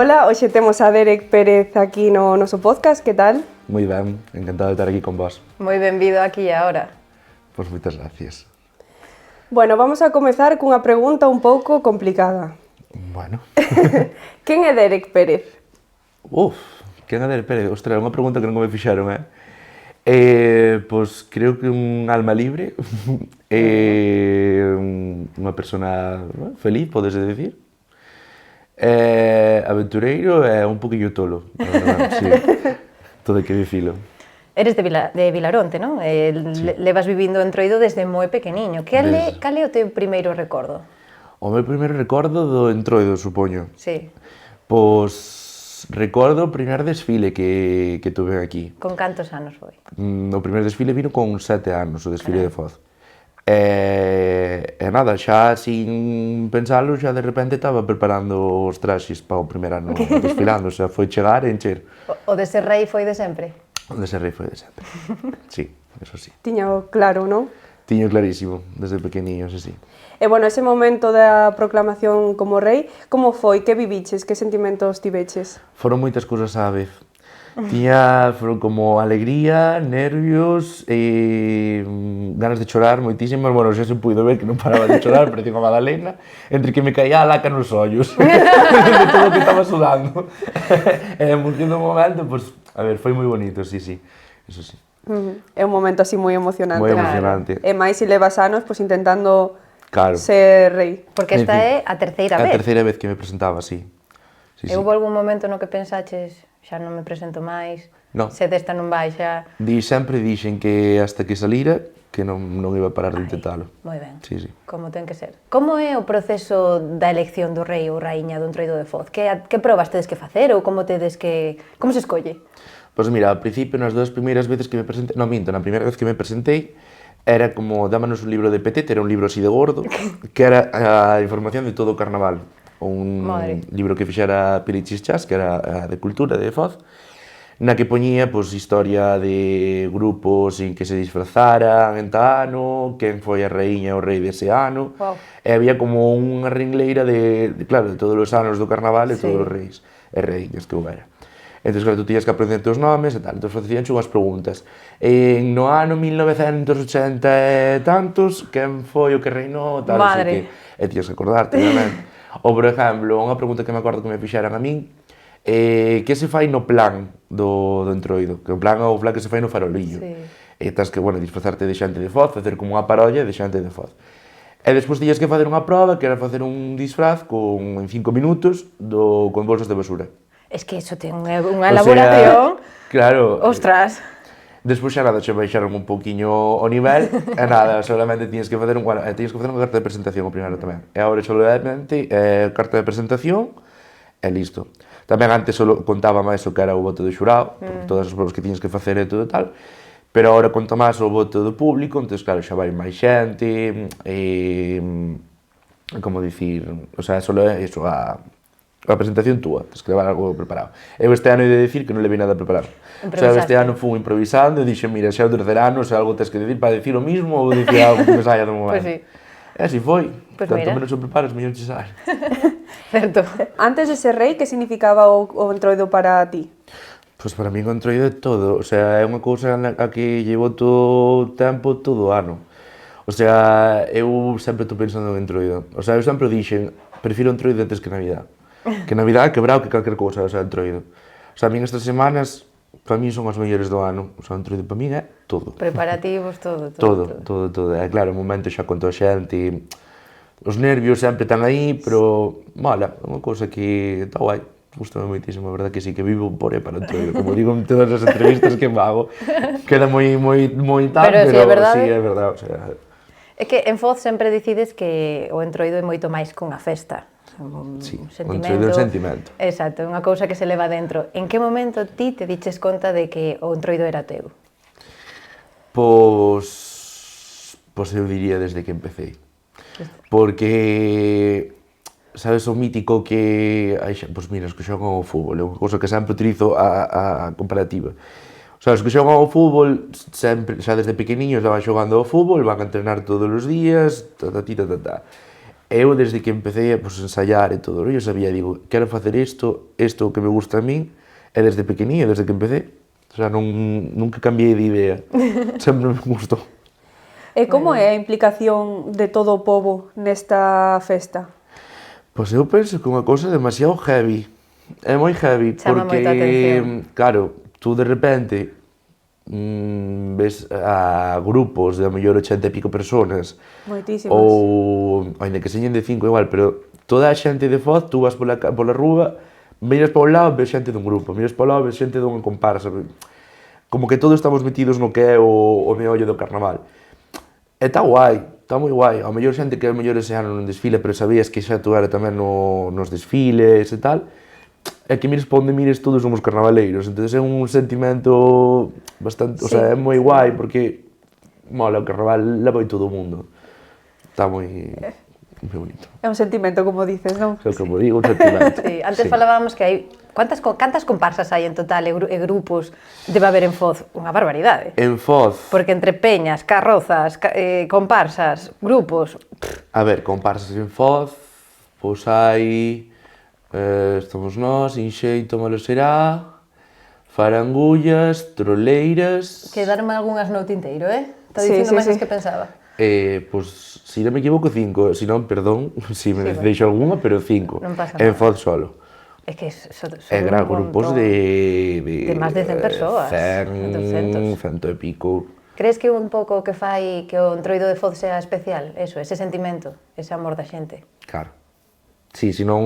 Ola, hoxe temos a Derek Pérez aquí no noso podcast, que tal? Moi ben, encantado de estar aquí con vos. Moi benvido aquí e agora. Pois moitas gracias. Bueno, vamos a comezar cunha pregunta un pouco complicada. Bueno. Quen é Derek Pérez? Quen é Derek Pérez? Ostras, é unha pregunta que non me fixaron, Pois creo que un alma libre, unha persona feliz, podes decir. Aventureiro e un poquillo tolo, sí. Todo hai que dicilo. Eres de Vilaronte, non? Sí. Levas vivindo en Troido desde moi pequeniño. Cal é o teu primeiro recordo? O meu primeiro recordo do Entroido, supoño. Sí. Pois recordo o primer desfile que tuve aquí. Con cantos anos foi? O primeiro desfile vino con 7 anos, o desfile de Foz. E nada, xa sin pensalo, xa de repente estaba preparando os traxes para o primer ano desfilando, xa foi chegar e encher. O de ser rei foi de sempre? O de ser rei foi de sempre, sí, eso sí. Tiño claro, non? Tiño clarísimo, desde pequeniño, sí. E bueno, ese momento da proclamación como rei, como foi? Que viviches? Que sentimentos tiveches? Foron moitas cousas á vez. Foron como alegría, nervios e ganas de chorar moitísimas. Bueno, xa se puido ver que non paraba de chorar, parecía unha magdalena, entre que me caía a laca nos ollos, de todo o que estaba sudando. E a emoción do momento, pois, a ver, foi moi bonito, sí, eso sí. É un momento así moi emocionante. Moi emocionante. E máis se levas anos, pois intentando Claro. ser rei. Porque esta é a terceira vez. A terceira vez que me presentaba, sí. E houve algún momento no que pensaches xa non me presento máis, No. se desta non vai xa... Sempre dixen que hasta que salira, que non iba a parar de intentalo. Moi ben, Sí. como ten que ser. Como é o proceso da elección do rei ou raíña dun Entroido de Foz? Que probas tedes que facer ou como se escolle? Pois mira, ao principio, nas dúas primeiras veces que me presentei, non minto, na primeira vez que me presentei, era como, dámanos un libro de Petete, era un libro así de gordo, que era a información de todo o carnaval. Un libro que fixera Pirichis Chas, que era de cultura de Foz, na que poñía pois, historia de grupos en que se disfrazaran en ta ano, quen foi a raíña ou rei dese ano, e había como unha ringleira de todos os anos do carnaval e todos os reis e raíñas que houbera. Entón, claro, tú tiñas que aprender os nomes e tal, entón facíanche unhas preguntas. No ano 1980 e tantos, quen foi o que reinou, tal, Madre. E tiñas que acordarte, obviamente. Ou, por exemplo, unha pregunta que me acordo que me fixeran a min, que se fai no plan do Entroido? Que o plan é o plan que se fai no farolillo. Sí. E tens que, bueno, disfrazarte de xente de Foz, facer como unha parodia de xente de Foz. E despois tiñas que facer unha proba, que era facer un disfraz en 5 minutos con bolsas de basura. Es que iso ten unha elaboración... Claro. Ostras. Despois xa nada, xa baixaron un poquinho o nivel, e nada, solamente tiñas que facer unha carta de presentación o primeiro tamén. E agora solamente carta de presentación e listo. Tamén antes só contaba máis o que era o voto do xurado, todas as provas que tiñas que facer e todo tal, pero agora conta máis o voto do público, entón, claro, xa vai máis xente, como dicir, o sea, só é iso, a presentación túa, tens que levar algo preparado. Eu este ano he de decir que non levei nada preparado. O sea, este ano fui improvisando e dixen, mira, xa o terceiro ano, se algo tens que decir para decir o mismo ou dicir algo que me saia do momento. Pois sí. E así foi. Pois Tanto mira. menos o preparas, mellor te sai. Certo. Antes de ser rei, que significaba o Entroido para ti? Pois para mí o Entroido é todo, o sea, é unha cousa a que llevo todo o tempo, todo o ano. O sea, eu sempre estou pensando en Entroido. O sea, eu sempre dixen, prefiro Entroido antes que Navidad. Que Navidad, quebrado, que calquer cousa, o sea, Entroido. O sea, a min estas semanas, para mí son as mellores do ano. O sea, Entroido para min é todo. Preparativos, todo. Todo. É claro, o momento xa con toda a xente, os nervios sempre están aí, pero, mola, é unha cousa que está guai. Gústame moitísimo, a verdad que sí, que vivo por para Entroido. Como digo en todas as entrevistas que fago, queda moi tal, pero sí, é verdade. Sí, é verdade, o sea... É que en Foz sempre decides que o Entroido é moito máis que unha festa. Sí, o Entroido é un sentimento. Exacto, unha cousa que se leva dentro. En que momento ti te diches conta de que o Entroido era teu? Pois eu diría desde que empecé. Porque, sabes, o mítico que... Pois mira, os que xogan ao fútbol, é unha cousa que sempre utilizo a comparativa. O sea, os que xogan ao fútbol, sempre, xa desde pequeniños van xogando ao fútbol, van a entrenar todos os días, eu desde que empecé a ensayar e todo, eu sabía, digo, quero facer isto que me gusta a min, e desde pequeniño, desde que empecé, o sea, nunca cambiei de idea, sempre me gustou. E como é a implicación de todo o pobo nesta festa? Pois eu penso que é unha cousa demasiado heavy, é moi heavy, Chama moita atención. claro, tú de repente ves a grupos de a mellor 80 e pico personas, Moitísimas. ou ainda que señen de 5 igual, pero toda a xente de Foz, tú vas pola rúa, miras para un lado, ves xente dun grupo, miras para o lado, ves xente dunha comparsa, como que todos estamos metidos no que é o meollo do carnaval. E está guai, está moi guai. Ao mellor xente que ao mellor ese ano non desfila, pero sabías que xa tú era tamén nos desfiles e tal. É que mires para onde mires todos somos carnavaleiros, entón é un sentimento bastante, o sea, é moi guai porque mola, o carnaval leva todo o mundo. Está moi bonito. É un sentimento, como dices, non? É o que digo, un sentimento. Sí, antes falábamos que hai cantas comparsas hai en total e grupos debe haber en Foz? Unha barbaridade. En Foz, Porque entre peñas, carrozas, comparsas, grupos... a ver, comparsas en Foz, pois hai estamos nós, Inxeito, Malo Será, Farangullas, Troleiras... Quedaronme algunhas no tinteiro, Está Sí, dicindo sí, máis sí. as que pensaba. Pois, se non me equivoco, 5, se non, perdón, se me deixo algunha, pero 5. Non pasa En nada. Foz solo. É que son E gran un grupos montón. de máis de 100 persoas, 100, 200. 100 e pico. Crees que un pouco que fai que o Entroido de Foz sea especial? Eso, ese sentimento, ese amor da xente. Claro. Sí, se non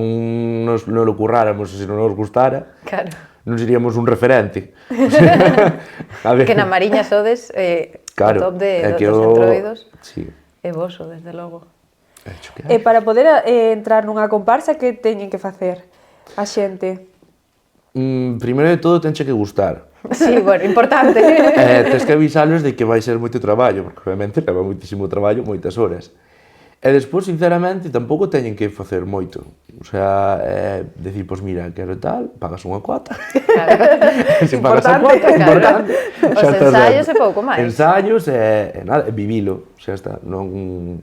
nos lo curráramos, se non nos gustara, Claro. non seríamos un referente. A ver, Que na Mariña sodes claro, o top de, é que dos entroidos. Sí. E voso, desde logo. E para poder entrar nunha comparsa, que teñen que facer a xente? Primeiro de todo, tenche que gustar. Sí, bueno, importante. Tens que avisalos de que vai ser moito traballo, porque obviamente leva moitísimo traballo, moitas horas. E despois, sinceramente, tampouco teñen que facer moito. O sea, decir, pois mira, quero tal, pagas unha cuota. Claro. Se pagas a Importante, cuota, claro. importante. Os Xa estás ensaios dentro. e pouco máis. Ensaios e nada, vivilo, xa está. Non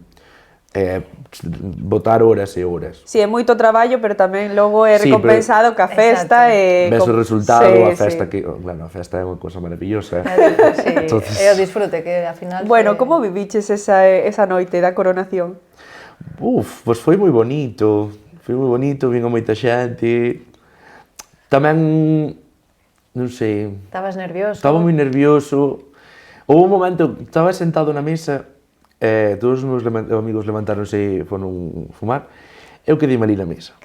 botar horas e horas. Si, é moito traballo, pero tamén logo é Sí, recompensado ca festa e... Ves o resultado, Sí, a festa sí. que... Claro, a festa é unha cousa maravillosa. Sí, Entonces- e o disfrute, que ao final... Bueno, como viviches esa noite da coronación? Pois foi moi bonito, vindo moita xente. Tamén, non sei, Estabas nervioso? estaba moi nervioso. Houve un momento, estaba sentado na mesa, todos os meus amigos levantáronse e foron fumar, eu quedei ali na mesa,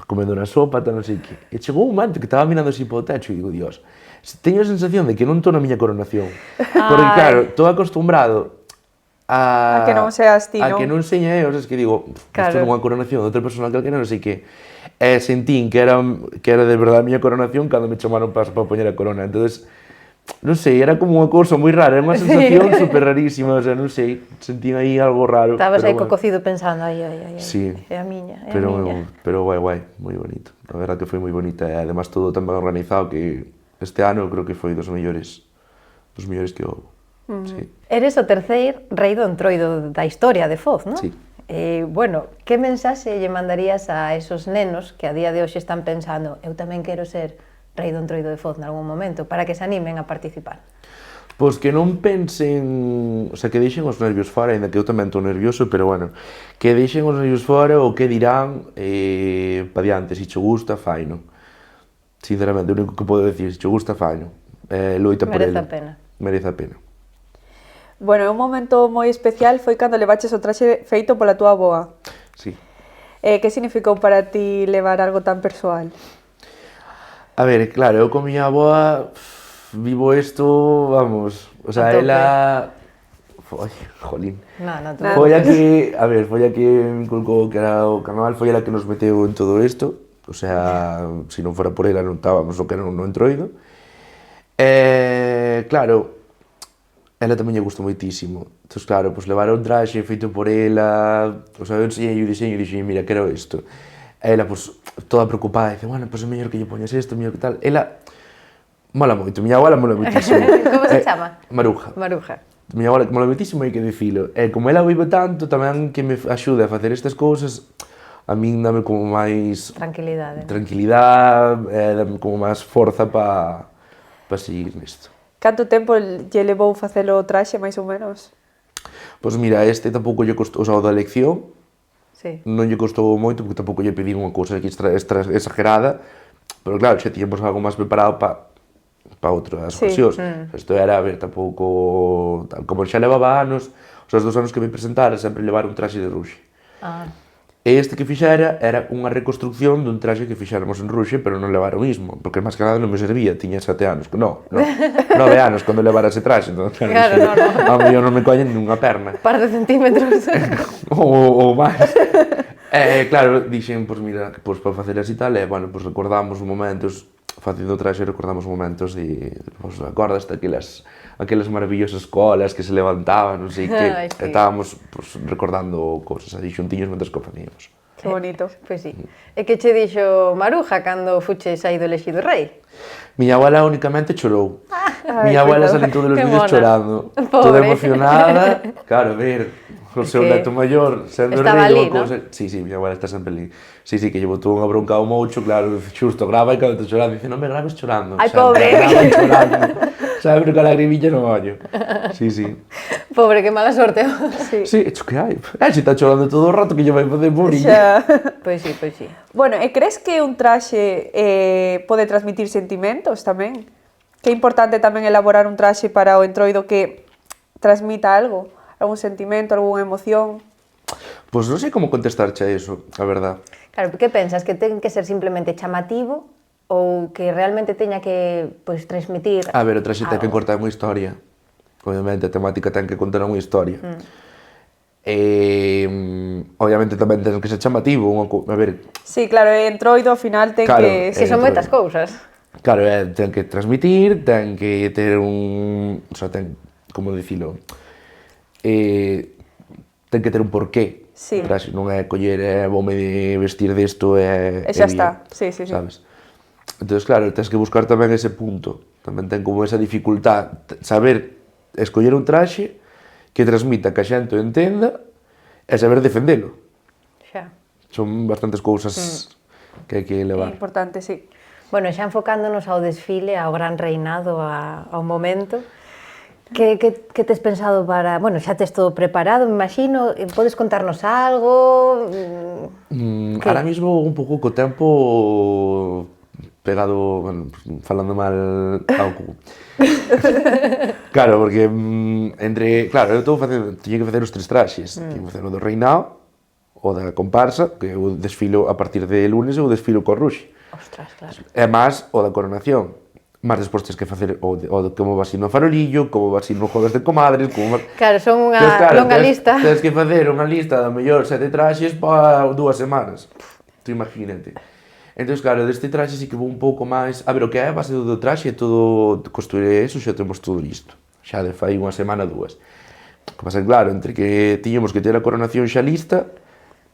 comendo unha sopa, tal, non sei que. E chegou un momento que estaba mirando así para o techo e digo, Dios, teño a sensación de que non estou na miña coronación. Porque claro, estou acostumbrado A que non seas ti, a non? que non seña eu, es que digo, Claro. isto é unha coronación de outra persona calquera, non sei que. E sentín que era de verdade a miña coronación cando me chamaron para poñer a corona. Entonces, non sei, era como unha cousa moi rara, era unha sensación super rarísima, o sea, non sei, sentín aí algo raro. Estabas pero aí co bueno. cocido pensando, ai, Sí. é a miña, é a Pero, miña. pero guai, moi bonito. A verdad que foi moi bonita e además todo tan ben organizado que este ano creo que foi dos mellores que houve. Sí. Eres o terceiro rei do Entroido da historia de Foz, non? Sí. Bueno, que mensaxe lle mandarías a esos nenos que a día de hoxe están pensando eu tamén quero ser rei do Entroido de Foz nalgún momento, para que se animen a participar? Pois que non pensen, o sea, que deixen os nervios fora, ainda que eu tamén estou nervioso, pero bueno, que deixen os nervios fora, o que dirán, pa diante, se che gusta, faino. Sinceramente, o único que podo decir, se che gusta, faino. Loita por Merece ele. a pena. Merece a pena. Bueno, un momento moi especial foi cando levaches o traxe feito pola túa avoa. Sí. Que significou para ti levar algo tan persoal? A ver, claro, eu con miña avoa vivo isto, vamos, o sea, A tope. ela... Jolín. No, tú... Nada. Foi a que, a ver, foi a que me inculcou que era o carnaval, foi ela que nos meteu en todo isto, o sea, se non fora por ela non estábamos o que era no Entroido. Claro, ela tamén lle gustou moitísimo. Entón, claro, pues, levar un traxe feito por ela, o sea, eu enseñei o diseño e dixen, mira, quero isto. E ela, pues, toda preocupada, dice, bueno, pues é mellor que lle poñas isto, mellor que tal. Ela mola moito, miña abuela mola moitísimo. Como se chama? Maruja. Maruja. miña abuela, como la metísimo, hai que dicilo. E como ela vive tanto, tamén que me axude a facer estas cousas, a min dame como máis Tranquilidade. tranquilidade, dame como máis forza para seguir nisto. Canto tempo lle levou facelo o traxe, máis ou menos? Pois mira, este tampouco lle costou, o sea, o da elección, Sí. non lle costou moito, porque tampouco lle pedí unha cousa aquí exagerada, pero claro, xa tiñamos algo máis preparado para outras Sí. ocasións. Isto era, a ver, tampouco... Como xa levaba anos, os 2 anos que me presentara, sempre levar un traxe de ruxe. Ah, E este que fixera era unha reconstrucción dun traxe que fixéramos en ruxe, pero non levara o mismo, porque máis que nada non me servía, tiña 7 anos. No, 9 anos cando levara ese traxe, entón, Claro, a mellor non me collen nunha perna. par de centímetros. ou máis. Claro, dixen, pois mira, pois para facer así tal, bueno, pois recordamos momentos, facendo o traxe recordamos momentos de, pois acordas aquelas maravillosas colas que se levantaban, non sei que, Ai, sí. estábamos pois, recordando cousas aí xuntiños mentres que o facíamos. Que bonito. Pois sí. E que che dixo Maruja cando fuches aí do elexido rei? Miña abuela únicamente chorou. Ai, Miña abuela coitada. salen todos os Que vídeos mona. chorando, Pobre. toda emocionada. Claro, a ver, o seu que neto maior sendo estaba rei ali, ou cousa. Sí, miña abuela está sempre ali. Sí, que lle botou unha bronca ao moucho, claro, xusto grava e cando te chorando, dice, non me grabes chorando. Ai, Sempre pobre. gravan chorando. Sempre con a lagrimilla no ollo. Sí. Pobre, que mala sorte. Sí. Sí, hecho que hai. Se está chorando todo o rato que lle vai facer pobriña. Xa... Pois sí. Bueno, e crees que un traxe pode transmitir sentimentos tamén? Que é importante tamén elaborar un traxe para o entroido que transmita algo, algún sentimento, algunha emoción. Pois non sei como contestarche a eso, a verdad. Claro, que pensas? Que ten que ser simplemente chamativo ou que realmente teña que pois, transmitir A ver, o traxe ten que algo? cortar unha historia. Obviamente, a temática ten que contar unha historia. Obviamente tamén ten que ser chamativo. A ver, Sí, claro, e entroido ao final ten Claro, que... Que son moitas cousas. claro, ten que transmitir, ten que ter un... O sea, ten, como dicilo? Ten que ter un porqué. Sí. O traxe non é coller, voume vestir desto E xa está. Sí. Sabes? Entón, claro, tens que buscar tamén ese punto. Tamén ten como esa dificultad. Saber escoller un traxe que transmita, que a xente o entenda e saber defendelo. Xa. Son bastantes cousas que hai que É levar. importante, sí. Bueno, xa enfocándonos ao desfile, ao gran reinado, ao momento, que tes pensado para... Bueno, xa tes todo preparado, me imagino. Podes contarnos algo? Que? Ahora mismo un pouco co tempo pegado, bueno, falando mal ao cu. Claro, porque claro, eu estou facendo, tiña que facer os 3 traxes. Tiña que facer o do reinado, o da comparsa, que eu desfilo a partir de lunes, eu desfilo co ruxe. Ostras, claro. E máis o da coronación. Máis despois tens que facer o como vas ir no farolillo, como vas ir no Jueves de Comadres, como... Claro, son unha Entón, claro, longa lista. Tens que facer unha lista da mellor 7 traxes para 2 semanas. Tú imagínate. Entón, claro, deste traxe sí que vou un pouco máis... A ver, o que é a base do traxe é todo... Costurei eso, xa temos todo listo. Xa de fai unha semana, 2. O que pasa, claro, entre que tiñamos que ter a coronación xa lista,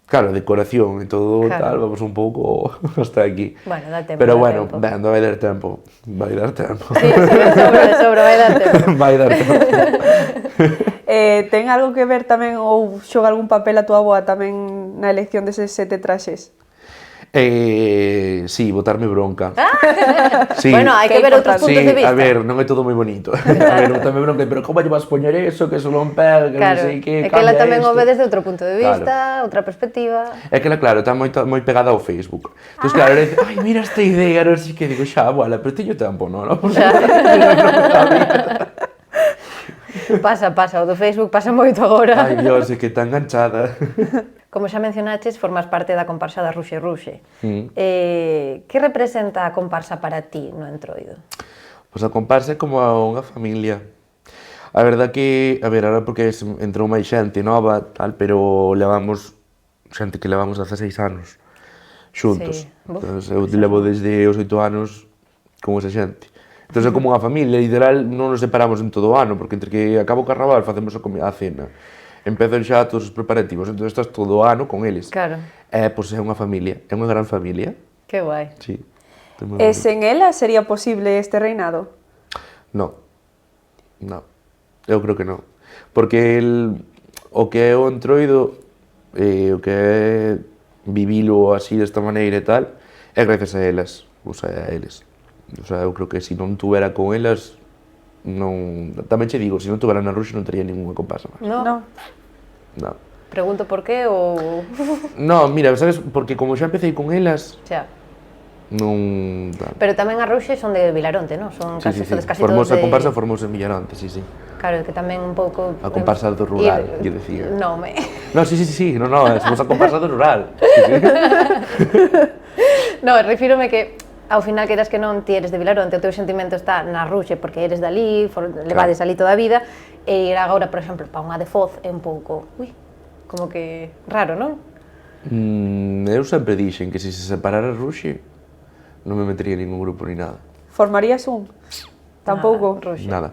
claro, decoración e todo Claro. tal, vamos un pouco hasta aquí. Bueno, dá tempo, Pero dá bueno, tempo. ben, vai dar tempo. Vai dar tempo. Sí, de sobra, vai dar tempo. Vai dar tempo. Ten algo que ver tamén ou xoga algún papel a túa avoa tamén na elección deses 7 traxes? Sí, botarme bronca. Sí. Bueno, hai que Que ver outros importante. puntos de vista. A ver, non é todo moi bonito. A ver, botarme bronca, pero como lle vas poñer eso, que eso non pega, que Claro, non sei que, é que ela cambia tamén o isto. ve desde outro punto de Claro. vista, outra perspectiva. É que ela, claro, está moi pegada ao Facebook. Entón, claro, ela dice, ai, mira esta idea, non sei que, digo, xa, abuela, pero teño tempo, non? Pasa, o do Facebook pasa moito agora. Ai, Dios, é que está enganchada. Como xa mencionaches, formas parte da comparsa da Ruxe Ruxe. Mm. Que representa a comparsa para ti no Entroido? Pois a comparsa é como unha familia. A verdad que, a ver, ahora porque entrou máis xente nova, tal, pero levamos xente que levamos 16 anos xuntos. Sí. Buf, Entón, eu levo desde os 8 anos con esa xente. Entón é como unha familia, literal, non nos separamos en todo o ano, porque entre que acaba o carnaval facemos a cena. Empezan xa todos os preparativos, entón estás todo o ano con eles. Claro. Pois é unha familia, é unha gran familia. Que guai. Sí. E sen ela sería posible este reinado? No. Eu creo que non. Porque o que é o entroido, o que é vivilo así desta maneira e tal, é gracias a elas, o sea, a eles. O sea, eu creo que se non tuvera con elas, non... Tamén che digo, se non tuvera na Ruxe non tería ninguna comparsa máis. No. No. Non. Pregunto por qué ou... No, mira, sabes, porque como xa empecé con elas, Xa. non... Pero tamén a Ruxe son de Vilaronte, non? Son Sí, casi, sí, sí. casi Formouse todos a de... comparsa, formouse en Villaronte, sí, sí. Claro, que tamén un pouco... A comparsa do rural, que decía. Non, me... No, sí, sí, sí, no, somos a comparsa do rural. Sí, sí. No, refírome que ao final que eras que non ti eres de Vilaronte, o teu sentimento está na Ruxe porque eres dali, levades ali toda a vida, e ir agora, por exemplo, para unha de Foz é un pouco, como que raro, non? Eu sempre dixen que se separara Ruxe, non me metería en ningún grupo ni nada. Formarías un? Tampouco? Ruxe. Nada.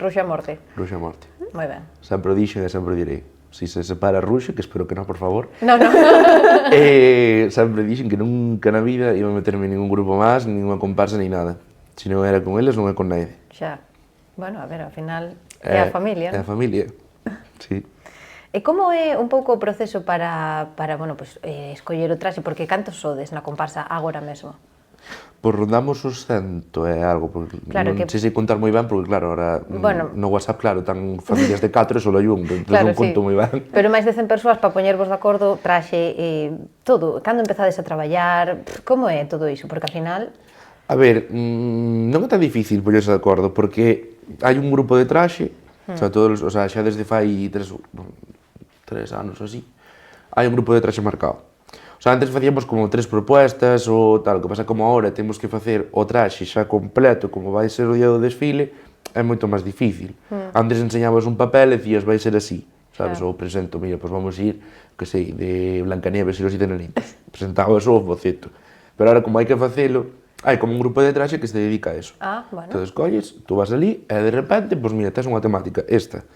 Ruxe a morte. Ruxe a morte. Moi ben. Sempre o dixen e sempre o direi. Si se separa Ruxe, que espero que non, por favor, Non, non. sempre dixen que nunca na vida iba a meterme en ningún grupo máis, ni ninguna comparsa, ni nada. Se non era con eles, non é con nadie. Xa. Bueno, a ver, ao final é a familia, É a non? familia, sí. E como é un pouco o proceso para bueno, pues, escoller o traxe? Porque cantos sodes na comparsa agora mesmo? Pois rondamos os 100 e algo, porque Claro non que- sei se contar moi ben, porque claro, ahora Bueno. no WhatsApp, claro, tan familias de 4 e solo hai un, entón Claro, non conto moi ben. Pero máis de 100 persoas para poñervos de acordo, traxe, todo. Cando empezades a traballar, como é todo iso? Porque ao final... A ver, non é tan difícil poñerse de acordo, porque hai un grupo de traxe, o sea, xa desde fai 3 anos ou así, hai un grupo de traxe marcado. O sea, antes facíamos como 3 propuestas ou tal, o que pasa como ahora temos que facer o traxe xa completo, como vai ser o día do desfile, é moito máis difícil. Antes enseñabas un papel e dicías vai ser así, sabes, Claro. ou presento, mira, pois vamos ir, que sei, de Blancanieves e os 7 enanitos. Presentabas o boceto. Pero ahora como hai que facelo, hai como un grupo de traxe que se dedica a eso. Ah, bueno. Entón escolles, tú vas ali e de repente, pois mira, tes unha temática, esta.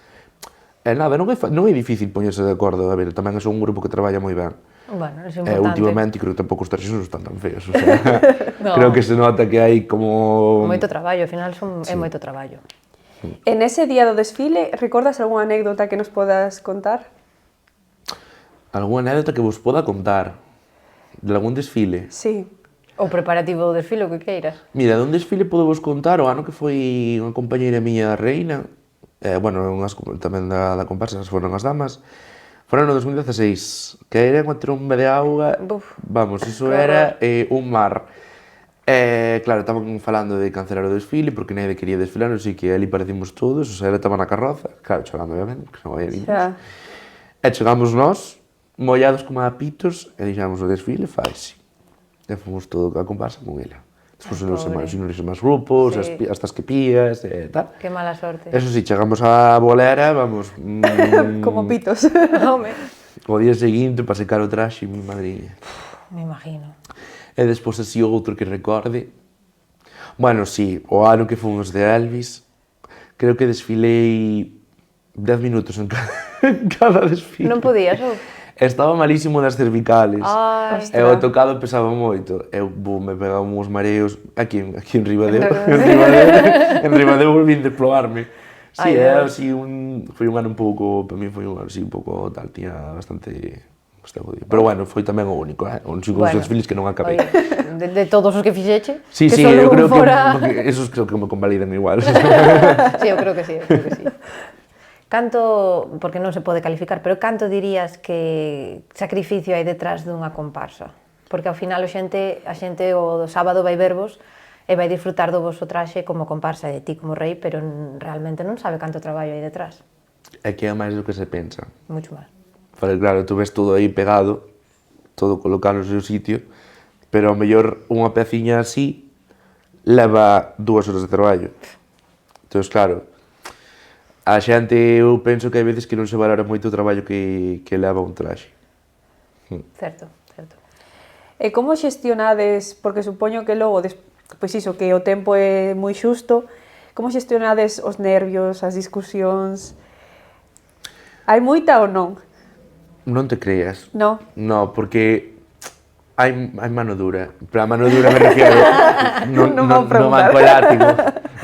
E nada, non é difícil poñerse de acordo, a ver, tamén é un grupo que traballa moi ben. Bueno, é E importante. últimamente creo que tampouco os traxes non están tan feos, o sea, No. creo que se nota que hai como... Moito traballo, ao final é moito traballo. En ese día do desfile, recordas algunha anécdota que nos podas contar? Algúna anécdota que vos poda contar de algún desfile. Sí. O preparativo do desfile, o que queiras. Mira, de un desfile podo vos contar o ano que foi unha compañeira miña reina, bueno, tamén da comparsa, foron as damas, foron no 2016, que era unha tromba de auga, Buf, vamos, iso que era un mar. Claro, estaban falando de cancelar o desfile porque nadie quería desfilar, así que ali parecimos todos, o sea, ela estaba na carroza, claro, chorando obviamente, que non había niños. Xa. E chegamos nós, mollados como a pitos, e dixamos o desfile, faise. E fomos todo a comparsa con ela. Despois unirse máis grupos, Sí. hasta as que pías e tal. Que mala sorte. Eso sí, chegamos á bolera, vamos, Como pitos. Home, o día seguinte para secar o traxe, mi madriña. me imagino. E despois así outro que recorde. Bueno, sí, o ano que fomos de Elvis, creo que desfilei 10 minutos en cada desfile. Non podías, ou? Estaba malísimo das cervicales. Ai, E o tocado pesaba moito. Eu me pegaba uns mareos aquí en Ribadeo. En Ribadeo volvín de desplomarme. Sí, Ai, é Deus. así foi un ano un pouco, para mí foi un ano así un pouco tal, tiña bastante jodido. Pero bueno, foi tamén o único, un chico dos desfiles que non acabei. Oye, de todos os que fixeche, Sí, que sí, solo eu creo fora... que esos creo que me convalidan igual. Sí, eu creo que sí, eu creo que sí. Canto, porque non se pode calificar, pero canto dirías que sacrificio hai detrás dunha comparsa? Porque ao final a xente o sábado vai vervos e vai disfrutar do voso traxe como comparsa de ti como rei, pero realmente non sabe canto traballo hai detrás. É que é máis do que se pensa. Mucho máis. Porque claro, tú ves todo aí pegado, todo colocado no seu sitio, pero ao mellor unha peciña así leva 2 horas de traballo. Entón, claro, a xente, eu penso que hai veces que non se valora moito o traballo que leva un traxe. Certo, certo. E como xestionades, porque supoño que logo, pois iso, que o tempo é moi xusto, como xestionades os nervios, as discusións? Hai moita ou non? Non te creas. No. No, porque hai mano dura. Pero a mano dura me refiero Non vou no preguntar. banco látigo.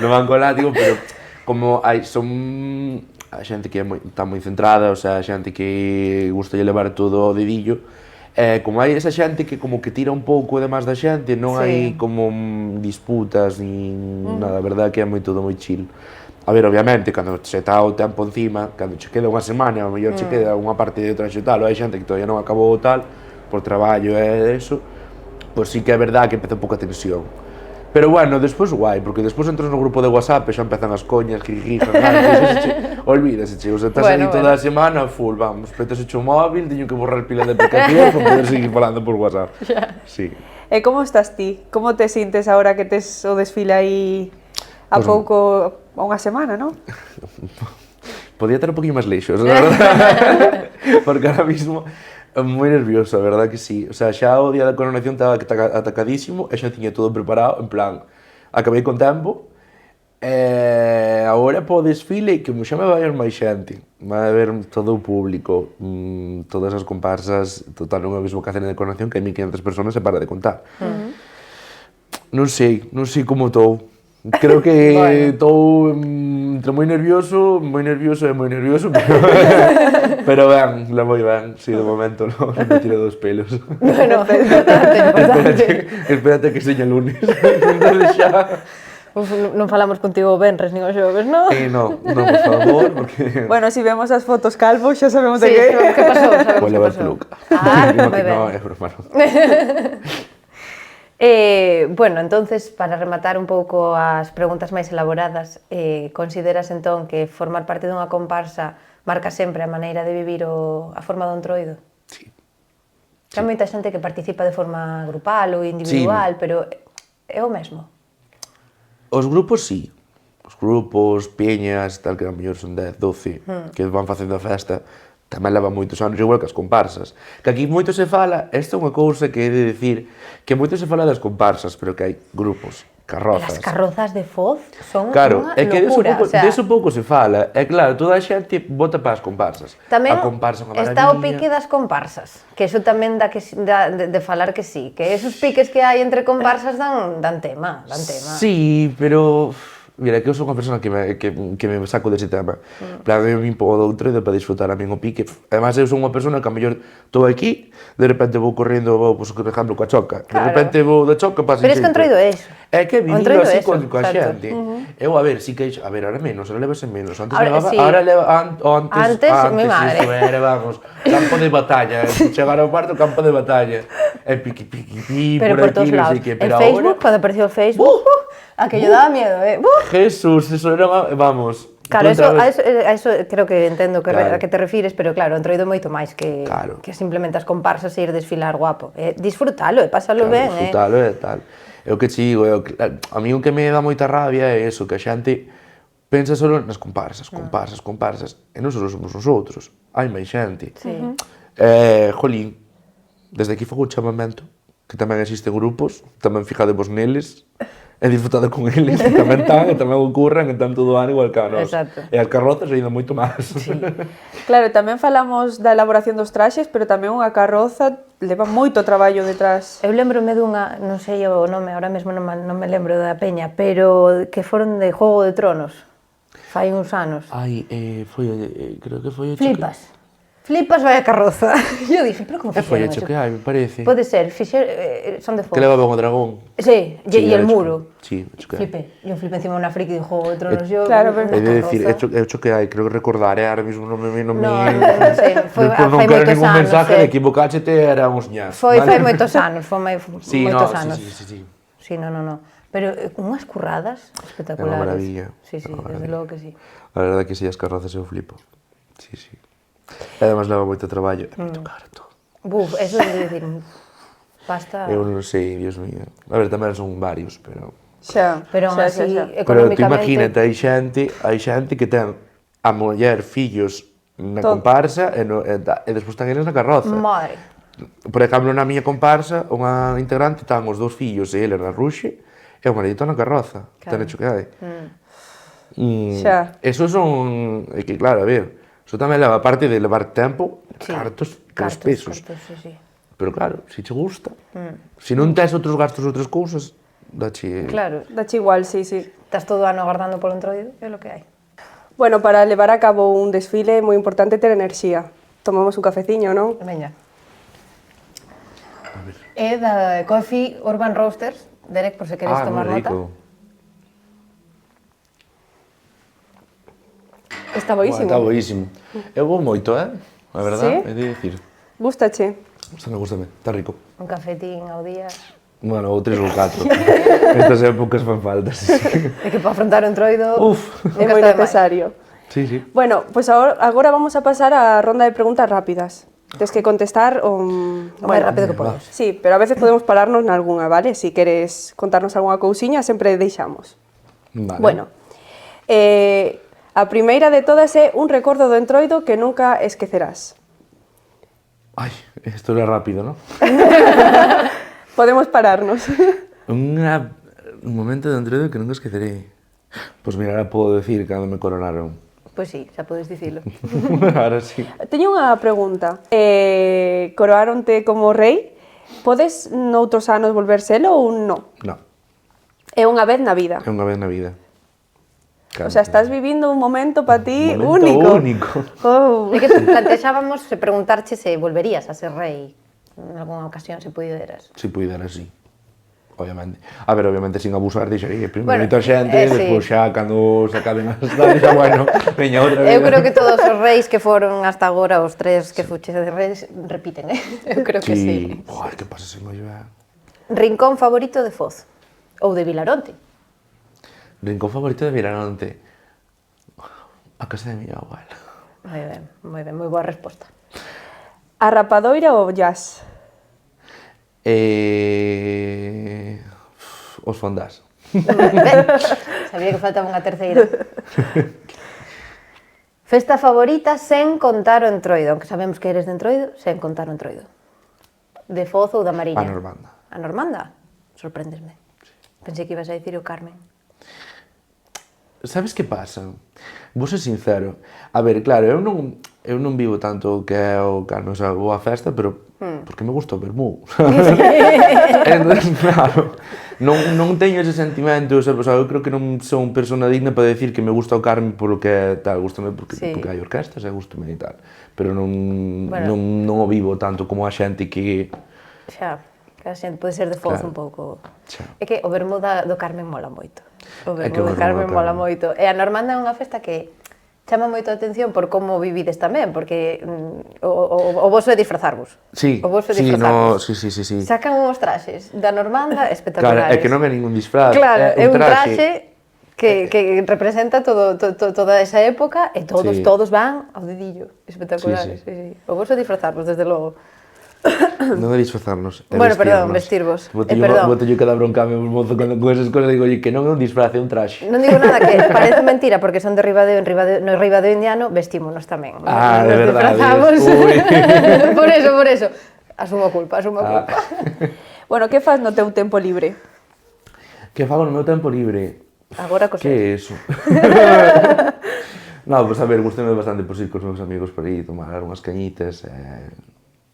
No banco látigo, pero como hai, son a xente que está moi centrada, o sea, a xente que gusta de levar todo ao dedillo. Como hai esa xente que como que tira un pouco de máis da xente, non hai como disputas ni nada, a verdade que é todo moi chill. A ver, obviamente, cando se está o tempo encima, cando che queda unha semana, ao mellor che queda unha parte de outra e tal, ou hai xente que todavía non acabou tal, por traballo e eso, pois sí que é verdade que empeza un pouco a tensión. Pero bueno, despois guai, porque despois entras no grupo de WhatsApp e xa empezan as coñas, jiji, olvídase, che, o sea, estás aí toda a semana full, vamos, petas o móvil, teño que borrar pila de aplicacións para poder seguir falando por WhatsApp. Sí. E como estás ti? Como te sintes agora que tes o desfile aí a pouco, a unha semana, non? Podía estar un poquinho máis leixos, la verdad, porque ahora mismo moi nervioso, a verdad que sí. O sea, xa o día da coronación estaba atacadísimo e xa tiña todo preparado, en plan, acabei con tempo, e agora po desfile que xa me vai ver máis xente, vai ver todo o público, todas as comparsas, total, non é o mesmo que a cena de coronación, que hai 1500 personas e para de contar. Non sei como estou. Creo que estou entre moi nervioso e moi nervioso, pero ben, la moi ben, si, de momento non me tiro dos pelos. Bueno, importante. Espérate que seña lunes, entonces xa... Non falamos contigo o venres nin o xoves, non? No, por favor, porque... Bueno, si vemos as fotos calvo, xa sabemos de Sí, que... que pasou, sabemos Vou que levar pasou. peluca. Moi ben. No, é broma, non. Bueno, entonces, para rematar un pouco as preguntas máis elaboradas, consideras entón que formar parte dunha comparsa marca sempre a maneira de vivir a forma do Entroido? Sí. Hai moita xente que participa de forma grupal ou individual, pero é o mesmo? Os grupos sí. Os grupos, peñas, tal, que a mellor son 10, 12, que van facendo a festa, tamén leva moitos anos, igual que as comparsas. Que aquí moito se fala, esta é unha cousa que he de decir, que moito se fala das comparsas, pero que hai grupos, carrozas. As carrozas de Foz son Claro, unha é que locura. deso pouco se fala. É claro, toda a xente vota para as comparsas. Tamén a comparsa é unha está o maravilla. pique das comparsas, que eso tamén dá de falar que sí, que esos piques que hai entre comparsas dan tema. Sí, pero... Mira, que eu sou unha persona que me saco dese tema. Plan, eu me impo do Entroido para disfrutar a min o pique. Además, eu sou unha persona que a mellor estou aquí, de repente vou correndo, por exemplo, coa choca. De repente vou da choca para... Pero es que o Entroido é iso. É que vivido Entroido así é eso, coa exacto. xente. Eu, a ver, sí que... A ver, ahora menos, ahora levase menos. Antes Ahora, levaba... sí. Ahora leva... Antes, mi madre. isto era, vamos, campo de batalla. Chegar ao cuarto, campo de batalla. E piqui, Pero por todos lados. Pero El Facebook, cuando apareció el Facebook, aquello daba miedo, Jesús, eso era... Vamos... Claro, a eso creo que entendo Claro. a que te refires, pero claro, o Entroido é moito máis que Claro. simplemente as comparsas e ir desfilar guapo. Disfrutalo e pásalo ben, disfrutalo e tal. É o que te digo, a mí o que me dá moita rabia é eso, que a xente pensa solo nas comparsas, e non só somos nosotros, hai máis xente. Sí. Jolín, desde aquí fago un chamamento, que tamén existen grupos, tamén fijadevos neles, e disfrutado con eles, que tamén están, e tamén ocurran, e están todo ano igual que a nós. Exacto. E as carrozas ainda moito máis. Sí. Claro, tamén falamos da elaboración dos traxes, pero tamén unha carroza leva moito traballo detrás. Eu lembrome dunha, non sei o nome, ahora mesmo non me lembro da peña, pero que foron de Juego de Tronos, fai uns anos. Ai, creo que foi o Flipas vai a carroza. Eu dije, pero como foi o fixeron que hai, me parece. Pode ser, son de Foz. Que levaban o dragón. Sí, e el muro. Sí, o que hai. Flipé, yo flipé encima unha friki de Juego de Tronos. Yo, Claro, pero- He de decir, hecho que hai, creo recordar, ahora mismo non sei, foi Despois non fai quero moitos ningún anos. mensaje de equivocachete, era uns ñas. Foi fai moitos anos, Sí, moitos no, anos. sí. Sí, no. Pero unhas curradas espectaculares. É unha maravilla. Sí, É unha desde maravilla. logo que sí. A verdade que si as carrozas eu flipo. Sí. E además leva moito traballo, é moito caro todo. Buf, eso de decir, pasta... Eu non sei, Dios mío. A ver, tamén son varios, pero... Xa, Pero aún xa, así, xa. Pero tú económicamente... imagínate, hai xente que ten a muller, fillos na Todo. comparsa e despois están eles na carroza. Madre. Por exemplo, na miña comparsa, unha integrante tan os dous fillos e ele na ruxe e o marido na carroza. Claro. Ten hecho que hai. Xa. Eso son... É que claro, a ver, eso tamén leva parte de levar tempo, cartos, pelos pesos. Sí. Pero claro, se che gusta, se non tes outros gastos, outras cousas, dache... Claro, Dache igual, sí. estás todo o ano agardando polo Entroido, é lo que hai. Bueno, para levar a cabo un desfile é moi importante ter enerxía. Tomamos un cafeciño, non? Veña. É da Coffee Urban Roasters, Derek, por se queres tomar moi nota. rico. Está Buah, boísimo. está boísimo. Eu vou moito, A verdad, Sí? é de dicir. Gústache? Gústame, está rico. Un cafetín ao día. Bueno, ou 3 ou 4. Estas épocas fan falta, sí. É que para afrontar un troido... Uf. É nunca moi está de máis. necesario. Sí, sí. Bueno, pues agora vamos a pasar á ronda de preguntas rápidas. Tens que contestar O máis rápido que podes. Sí, pero a veces podemos pararnos nalgúna, vale? Si queres contarnos algunha cousiña, sempre deixamos. Vale. Bueno, a primeira de todas é un recordo do entroido que nunca esquecerás. Ai, isto era rápido, ¿no? Podemos pararnos. Un momento de enredo que nunca esqueceré. Pues mira, ahora puedo decir cando me coronaron. Pois sí, xa podes dicilo. Ahora sí. Teño unha pregunta. Coroaronte como rei? Podes noutros anos volver selo ou non? No, É unha vez na vida. é unha vez na vida. O sea, estás vivindo un momento para ti Momento único. único. Oh. É que plantexábamos se preguntarche se volverías a ser rei en algunha ocasión, se puderas. Si puidera, sí. Obviamente. A ver, obviamente, sin abusar, deixaría Bueno, primeiro a xente, sí. despois xa, cando se acaben as danes, xa, bueno, veña outra vez. Eu creo que todos os reis que foron hasta agora, os tres que fuches de reis, repiten, Eu creo que sí. Ai, que pasa se moi ben. Rincón favorito de Foz? Ou de Vilaronte? Rincón favorito de Vilaronte. A casa de mi abuela. Moi ben, moi boa resposta. A rapadoira ou jazz? Os fondás. Ben, sabía que faltaba unha terceira. Festa favorita sen contar o entroido, aunque sabemos que eres de entroido, sen contar o entroido. De Foz ou da Mariña? A Normanda. A Normanda? Sorpréndesme. Pensei que ibas a dicir o Carmen. Sabes que pasa? Vou ser sincero. A ver, claro, eu non vivo tanto o que é o Carmen, o sea, vou á festa, pero porque me gusta o vermú. Entón, claro, non teño ese sentimento, o sea, eu creo que non son persona digna para decir que me gusta o Carmen polo que é tal, gustame porque, Sí. porque hai orquestas e gustame e tal, pero non Bueno. o vivo tanto como a xente que... Xa, que a xente pode ser de Foz Claro. un pouco. Xa. É que o vermú do Carmen mola moito. O É que vermú do o vermú Carmen do mola Carmen. moito. E a Normanda é unha festa que chama moito a atención por como vivides tamén, porque o voso é disfrazarvos. Sí, O voso é sí, disfrazarvos. sí. Sacan uns traxes da Normanda Claro, espectaculares. é que non é ningún disfraz, Claro, é un traxe que representa toda esa época e todos Sí. van ao dedillo. Espectaculares. Sí, sí. O voso é disfrazarvos, desde logo. Non é disfrazarnos, é Bueno, perdón, vestirnos. vestirvos. Perdón. Botello que dá broncame un mozo con esas cosas, digo, oye, que non é un disfraz, é un traxe. Non digo nada que parece mentira porque son de Ribadeo, no Ribadeo indiano vestímonos tamén. Ah, de Nos verdade. disfrazamos. Ui. por eso. Asumo culpa. Bueno, que fas no teu tempo libre? Que fago no meu tempo libre? Agora coser. Que é eso? No, pues a ver, gustame bastante ir cos meus amigos por aí, tomar unhas cañitas,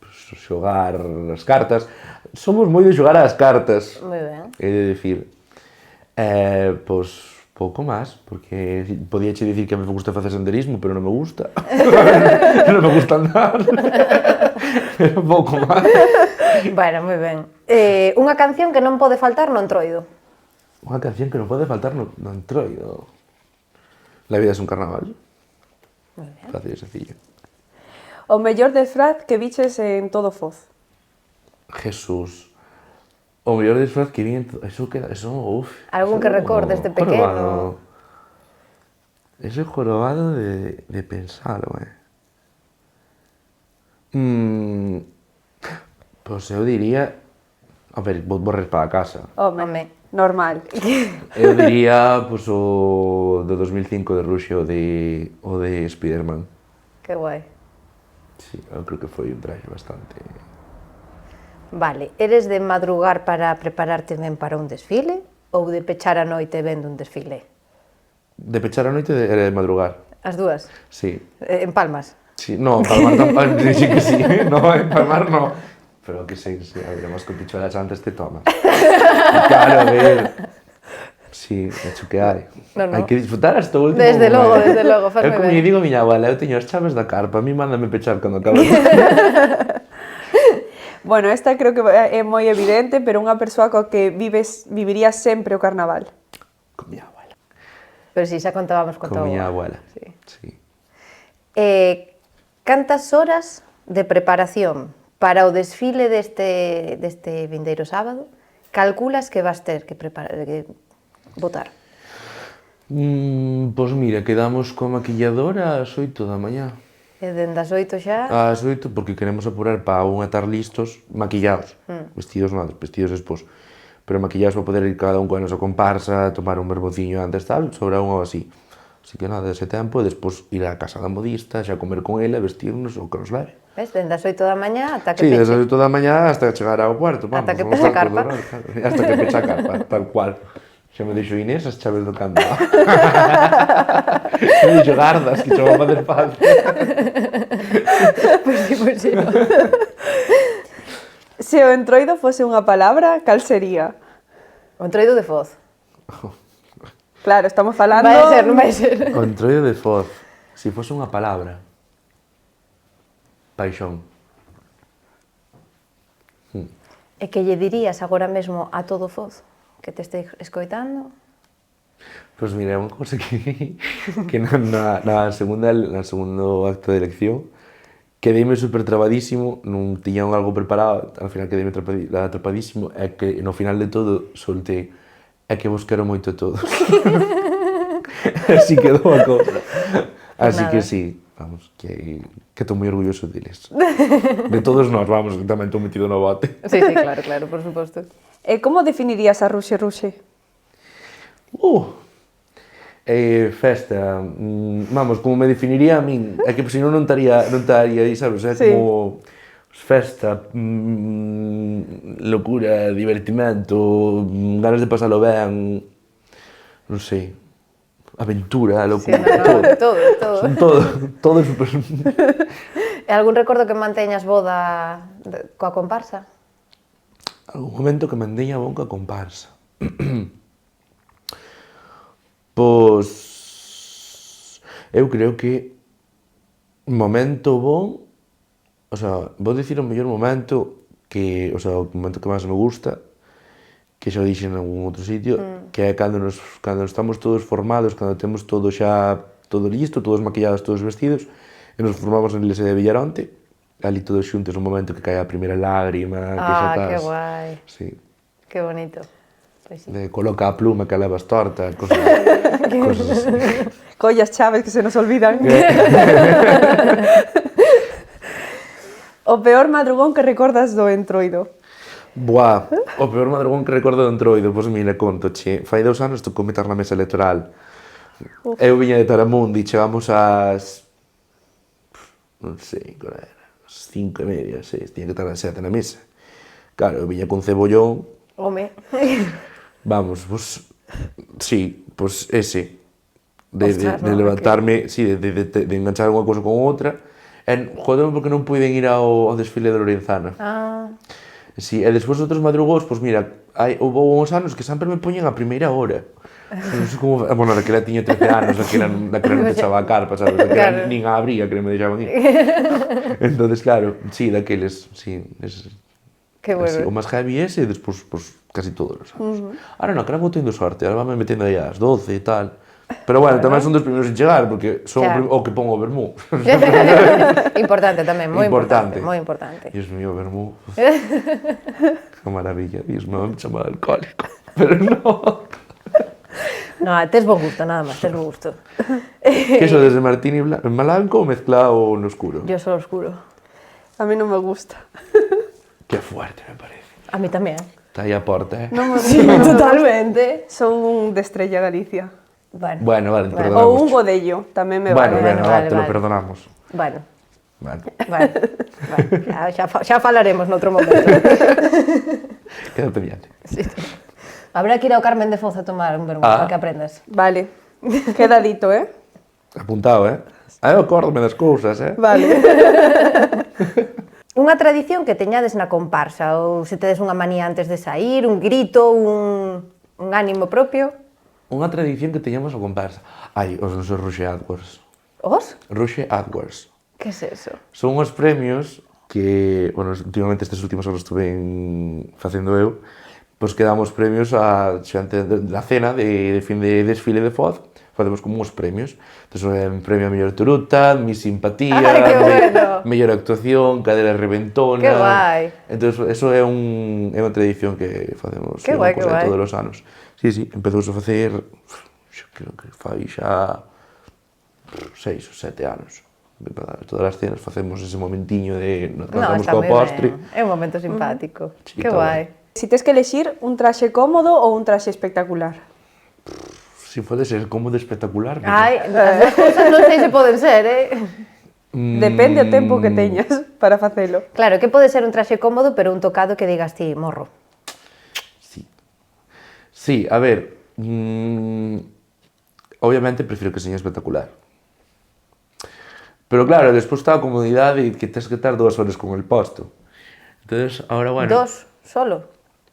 xogar as cartas. Somos moi de xogar ás cartas. Moi ben. É de dicir, pois, pouco máis, porque podía che dicir que me gusta facer senderismo, pero non me gusta. Non me gusta andar. Pero pouco máis. Bueno, moi ben. Unha canción que non pode faltar no entroido. Unha canción que non pode faltar no entroido. La vida es un carnaval. Moi ben. Fácil e sencillo. O mellor disfraz que viches en todo Foz? Jesús. O mellor disfraz que vi en... Eso queda... Eso, uf. Algún que recordes de pequeno? Ese jorobado de pensalo, Pois eu diría... A ver, vou para a casa. Home. Normal. Eu diría, pois, o de 2005 de Rusia, o de Spiderman. Que guai. Sí, eu creo que foi un traxe bastante... Vale, eres de madrugar para prepararte ben para un desfile ou de pechar a noite vendo un desfile? De pechar a noite era de madrugar. As dúas? Sí. En Palmas? Sí, no, Palmar tampouco, sí que sí, no, en Palmar no. Pero que sí, a ver, más que picho de las antes te tomas. Claro, a ver, Sí, hecho que hai. No, no. Hai que disfrutar hasta o último Desde logo, momento. desde logo, faz É moi como ben. lle digo a miña abuela, eu teño as chaves da carpa, a mí mándame pechar cando acabo. Bueno, esta creo que é moi evidente, pero unha persoa coa que viviría sempre o carnaval. Con miña abuela. Pero si, xa contábamos con Con tua miña abuela. abuela. Sí. Sí. Cantas horas de preparación para o desfile deste vindeiro sábado calculas que vas ter que botar? Pois mira, quedamos coa maquilladora ás 8 da mañá. E dende as 8 xa? Ás 8 porque queremos apurar para unha estar listos, maquillados. Vestidos non, vestidos despois. Pero maquillados para poder ir cada un coa nosa comparsa, tomar un verbociño antes tal, sobre unha ou así. Así que nada, ese tempo, despois ir á casa da modista, xa comer con ela, vestirnos o que nos leve. Ves, dende as 8 da mañá ata que Sí, peche. desde as 8 da mañá hasta chegar ao cuarto, vamos. Ata que vamos peche a ao carpa. corredor, claro. Hasta que pecha a carpa, tal cual. Xa me dixo Inés as chaves do candado. Me dixo gardas, que xa va a fazer falta. Pois sí. Se o entroido fose unha palabra, cal sería? O entroido de Foz. Claro, estamos falando... Vai ser, non vai ser. O entroido de Foz, se fose unha palabra, paixón. E que lle dirías agora mesmo a todo Foz que te este escoitando? Pois mira, é unha cousa que na segundo acto de elección quedeime super trabadísimo, non tiña algo preparado, al final quedeime atrapadísimo, e que no final de todo soltei é que vos quero moito a todos. Así quedou a cousa. Así nada. que sí, vamos, que estou moi orgulloso deles. De todos nós, vamos, que tamén estou metido no bote. Sí, claro, por suposto. E como definirías a Ruxe Ruxe? Festa, vamos, como me definiría a min, é que senón non estaría aí, sabes, é Sí. como festa, locura, divertimento, ganas de pasalo ben, non sei, aventura, Sí, locura, todo. Son todo super... E algún recordo que manteñas boda coa comparsa? Algún momento que mandei a bonca a comparsa. Pois... Eu creo que momento bon, o sea, vou dicir o mellor momento que, o sea, o momento que máis me gusta, que xa o dixen en algún outro sitio, que é cando estamos todos formados, cando temos todo xa todo listo, todos maquillados, todos vestidos, e nos formamos na iglesia de Villaronte, ali todos xuntos, un momento que cae a primeira lágrima, que xa estás... Que guai, Sí. que bonito. Pois sí. De coloca a pluma que levas torta, cosas así. Collas chaves que se nos olvidan. O peor madrugón que recordas do entroido? Buah, o peor madrugón que recordo do entroido, pois mira, conto, che. Fai 2 anos tocou meter na mesa electoral. Eu viña de Taramundi, chegamos ás... non sei, qual era, as 5:30, 6, tiña que estar ás 7 na mesa. Claro, eu viña con cebollón, Home. vamos, pues... Sí, pues ese. De Ostras, no, levantarme, sí, de enganchar unha cousa con outra. E jodeme porque non puiden ir ao desfile de Lorenzana. Sí, e despois outros madrugós, pois mira, houve uns anos que sempre me poñen a primeira hora. Non sei como... Bueno, daquela tiña 13 anos, daquela non pechaba a carpa, sabes? Daquela nin a abría, que non me deixaban ir. Entonces, claro, sí, daqueles, sí, Que así, o bueno. máis heavy ese, e despois, pues, casi todos os anos. Ahora non, que ahora vou tendo sorte, ahora vame metendo aí ás 12 e tal. Pero bueno, tamén son dos primeiros en chegar, porque son Claro. o que pongo o vermú. Importante tamén, moi importante. Importante. Moi importante. Dios mío, vermú. Qué maravilla, Dios mío, me chama alcohólico. Pero no. No, tes bo gusto, nada máis, tes bo gusto. Que eso desde martini blanco mezclado no oscuro. Yo sou oscuro. A mí non me gusta. Qué fuerte me parece. A mí tamén. Está aí a porta, eh. Non me Sí, totalmente. Son un de Estrella Galicia. Bueno, vale, Ou perdonamos. un godello, tamén me Bueno, vale. te lo perdonamos. Bueno, Vale, xa falaremos noutro momento. queda pendiente. Habrá que ir ao Carmen de Foz a tomar un vermú para que aprendas. Vale. Queda dito, eh? Apuntado, eh. Eu acórdome das cousas, eh. Vale. Unha tradición que teñades na comparsa, ou se tedes unha manía antes de sair, un grito, un ánimo propio. unha tradición que teñamos a conversa. Ai, os nosos Ruxe AdWords. Os? Ruxe AdWords. Que es eso? Son os premios que, bueno, últimamente estes últimos anos estuve facendo eu, pois que damos premios a xente da cena de fin de desfile de FOD, facemos como uns premios. Entón, premio a mellor turuta, mi simpatía, Ai, que bueno. mellor actuación, cadera reventona. Que guai. Entón, eso é unha tradición que facemos Que guai, que guai. todos os anos. Sí, empezou a facer, yo creo que fai xa 6 ou 7 anos. Todas as cenas facemos ese momentiño de nos cantamos co postre. É un momento simpático. Sí, Que está guai. Si tes que elegir un traxe cómodo ou un traxe espectacular. Si pode ser cómodo e espectacular. Ai, as dúas cousas non sei se poden ser, Depende o tempo que teñas para facelo. Claro, que pode ser un traxe cómodo, pero un tocado que digas ti, morro. Sí. Sí, a ver, obviamente prefiro que seña espectacular. Pero claro, despois está a comodidade e que tens que estar 2 horas con el posto. Entonces, ahora, bueno... 2, solo?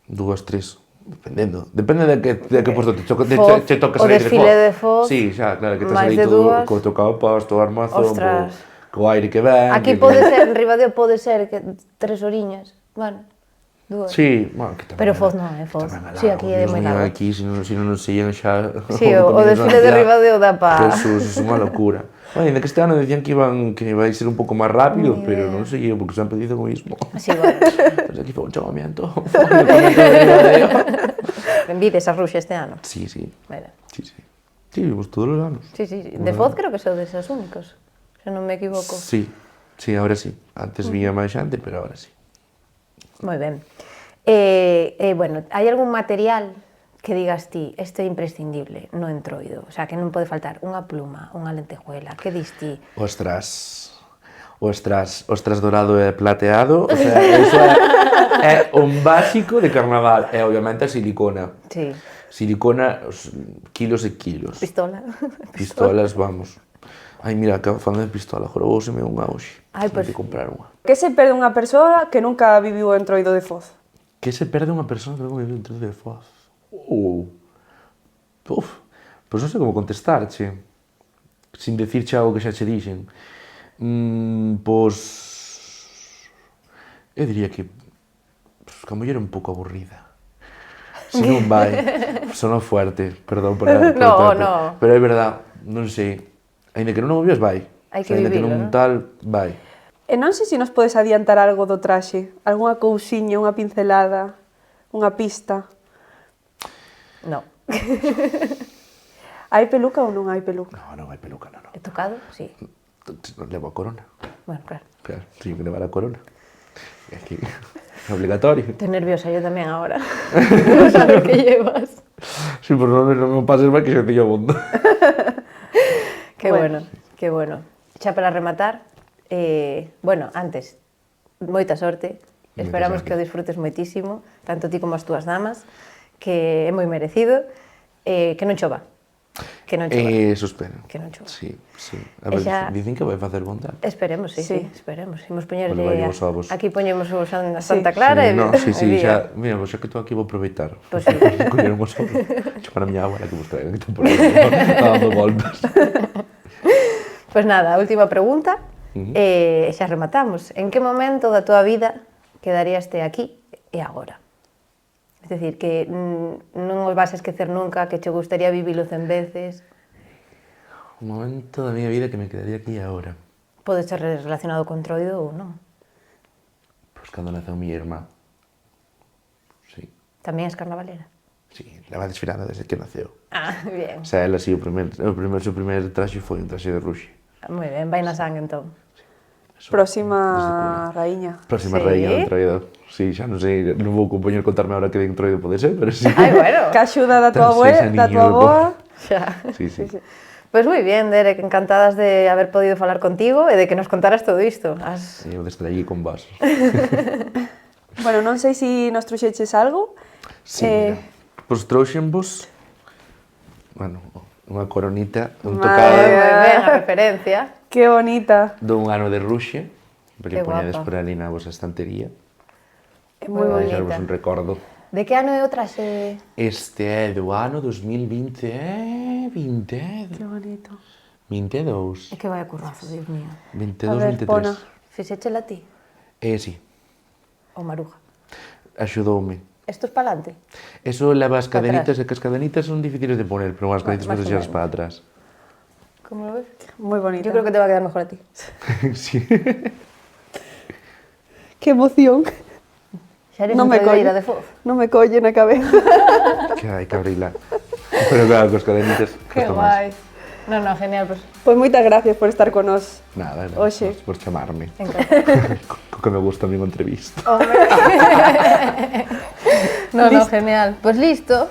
2, 3, dependendo. Depende de que posto te toca O salir desfile de Foz. Sí, xa, claro, que te máis salir de todo dúas. co tocado posto, o armazón, Ostras. co aire que ven. Aquí pode ser, en Ribadeo pode ser que 3 horiñas, bueno, 2. Sí, bueno, que tamén Pero é- Foz non, Foz. tamén Sí, aquí é Dios moi mío, largo. Aquí, se non nos siguen xa... Sí, o desfile de Ribadeo dá pa... Jesús, é unha locura. Bueno, ainda que este ano decían que vai ser un pouco máis rápido, pero non sei, porque sempre dicen o mismo. Así, bueno. Entonces aquí foi un chamamiento. de Ribadeo. Vides a Ruxe este ano? Sí, sí. Mira. Sí, sí. Sí, vimos todos os anos. Sí, sí, de Foz creo que son deses únicos, se non me equivoco. Sí, sí, ahora sí. Antes vía máis xente, pero ahora sí. Moi ben. Bueno, hai algún material que digas ti, este é imprescindible no entroido? O sea, que non pode faltar unha pluma, unha lentejuela, que dis ti? Ostras, dorado e plateado, o sea, eso é un básico de carnaval. E obviamente a silicona. Sí. Silicona, kilos e kilos. Pistola. Pistolas, vamos. Ai, mira, acabo falando de pistola, jorobouseme unha hoxe. Ai, Teño pois- que comprar unha. Que se perde unha persoa que nunca viviu o entroido de Foz? Que se perde unha persona que non vive dentro de Foz? Pois non sei como contestarche, sin decirche algo que xa che dixen. Pois... Eu diría que a muller é un pouco aburrida. Se non vai, sono fuerte, perdón por No, trato, no. pero é verdad, non sei. Ainda que non o vives, vai. Hai que Ainda que vivilo, non non? tal, vai. E non sei se nos podes adiantar algo do traxe, algunha cousiña, unha pincelada, unha pista. No. Hai peluca ou non hai peluca? Non hai peluca, non. He tocado? Sí. Levo a corona. Bueno, claro. Claro, teño que levar a corona. É que é obligatorio. Estoy nerviosa yo tamén agora. Non sabes que llevas. Sí, pero non me pases máis que xa teño abondo. Qué bueno, qué bueno. Xa para rematar, bueno, antes, moita sorte. Moita Esperamos sorte. que o disfrutes moitísimo, tanto ti como as túas damas, que é moi merecido. Que non chova. Que non chova. Eso espero. Que non chova. Sí, sí. A E ver, xa- dicen que vai facer bon tempo. Esperemos, sí, sí, Sí. esperemos. Imos poñerlle... Bueno, vai os ovos. Aquí poñemos os a Sí. Santa Clara Sí, no, sí, sí, e xa, mira, pues xa que estou aquí vou aproveitar. Pois sí. Coller un oso, chamar a miña abuela que vos traiga, que están por aí, está dando golpes. Pois nada, a última pregunta, xa rematamos. En que momento da tua vida quedaríaste aquí e agora? Es decir, que non os vas a esquecer nunca, que che gustaría vivilo 100 veces. Un momento da miña vida que me quedaría aquí agora. Pode ser relacionado con Troido ou non. Pois cando naceu mi irmá. Sí, Tamén es carnavalera. sí, la va desfilando desde que naceu. Ah, bien. O sea, ela sí, o seu primer traxe foi un traxe de ruxe. Moi ben, vai na sangue entón. Eso, Próxima raíña. Próxima Sí? raíña do entroido. Sí, xa non sei, non vou compañer contarme ahora que de entroido pode ser, pero sí. Ai, bueno. Que axuda da tua Tan abuela, seis da tua aniños, aboa. Xa. Sí, sí. Pois moi bien, Derek, encantadas de haber podido falar contigo e de que nos contaras todo isto. Sí, eu de estar allí con vos. Bueno, non sei se nos trouxeches algo. Sí, mira. Pois trouxenvos, bueno, unha coronita, un Moi tocado ben, a referencia. Que bonita. dun ano de ruxe, para Que que poñedes guapa. por ali na vosa estantería. Moi Para deixarvos bonita. un recordo. De que ano é o traxe? Este é do ano 2020 e... 20... Que bonito. 22. É que vai a currazo, Dios mío. 22, A ver, 23. pona. Fixéchela ti? Sí, O Maruja? axudoume. Estos para adelante? Eso leva as Pa cadenitas, e que as cadenitas son difíciles de poner, pero as cadenitas Más podes o xeras menos. para atrás. Como lo ves? Muy bonito. Yo creo que te va a quedar mejor a ti. Sí. Qué emoción. Xa eres Non me entroideira colle. de Foz. Non me colle na cabeza. Que hai que abrila. Pero claro, cos cadenitas Que custa guai. máis. No, no, genial, pues. Pois moitas gracias por estar con nós. Nada, Oxe. por chamarme. Encantado. Co que me gusta a mí unha entrevista. No, no, genial. Pues listo.